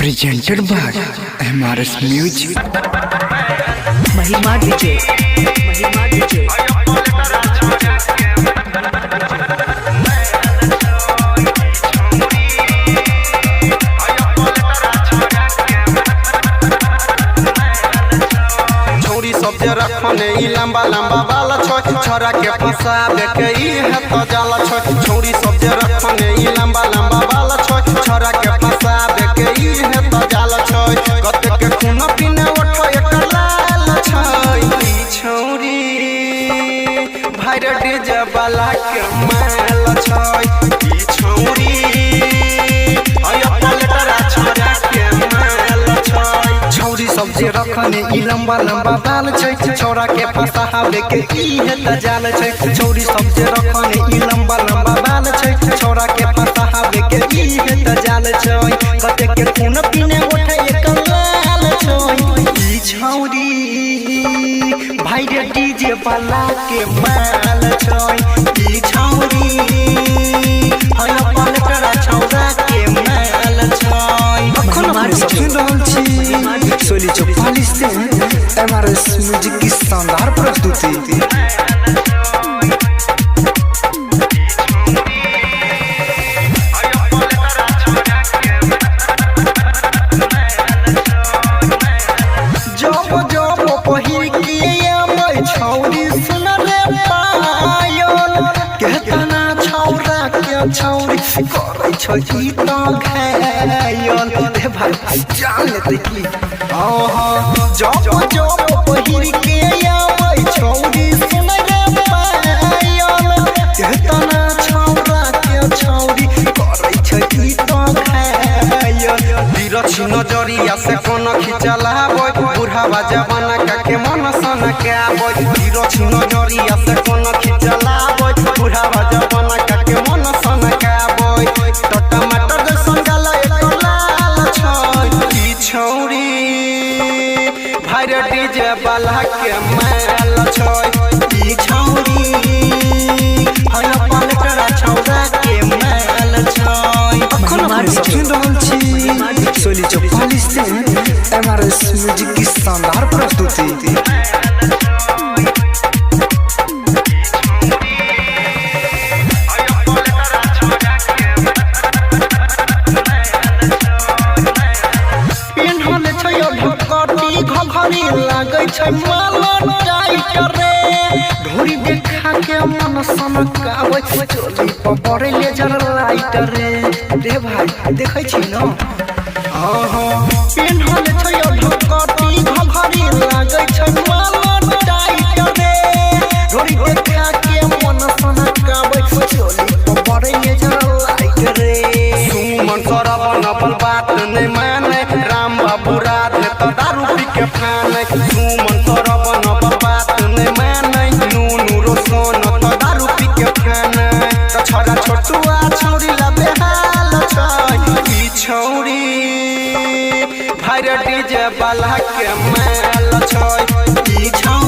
presented by MRS Music. महिमा DJ छोरी सब जे रखने ई लंबा लंबा बाल छोय छोरा के फसाबे के ई है तो जाला छोय छोरी सब जे रखने ई लंबा लंबा बाल छोय छोरा के फसाबे के ई है तो जाला छोय कते के खून पीने उठो एक लाल छोय ई छोरी भाईर डीजे वाला के माल छोय ई छोरी आया पलटरा छोरा के माल छोय छोरी सब जे रखने ई लंबा लंबा बाल छै छोरा के फसाबे के ई है त जाल छै छोरी सब जे रखने ई लंबा लंबा बाल छै छोरा के फसाबे के ई है त जाल छै कते के खून पीने उठे एक लाल छै ई छोरी भाई रे डीजे वाला के माल छै ई छोरी हाय पलटरा छोरा के माल छै अखन हम सुन रहल छी सोली 44 से MRS म्यूजिक की शानदार प्रस्तुति। जब जब पहिर के आबै छौरी सुन रे पायल केतना छौरा के छौरी करै छै ई त घायल रे भाई जान लेते की जब जब पहिर के आबै छौरी सुन रे पायल केतना छौरा के छौरी करै छै ई त घायल बिरछी नजरिया से कोन खिचलाबै बुढ़ावा जवाना के मन सन के आबै बिरछी नजरिया से कोन खिचलाबै बुढ़ावा जवाना के मन सन के आबै तो टमाटर जैसन गला एक लाल छै ई छौरी भाई रे डीजे वाला के माल छै ई छौरी हाय पलटरा छौरा के माल छै अखन हम सुन रहल छी सोली 44 से MRS म्यूजिक की शानदार प्रस्तुति। पेन्हले छै ढकटी घघरी लागै छै माल टाइट रे ढोरी देखा के मन सनकाबै चोली पर बड़े लेजर लाइट रे रे भाई देखै छी न पेन्हले छै ढकटी घघरी लागै छै माल टाइट रे ढोरी देखा के मन सनकाबै चोली पर बड़े लेजर लाइट रे सुमन सरवन अपन बात नै माने राम बाबू राधे तो दारू पी के फाने सुमन सरवन अपन बात नै माने नूनू रोशन तो दारू पी के फाने तो छोरा छोटुआ छोरी ला बेहाल छै ई छोरी भाई रे डीजे वाला के माल छै ई छोरी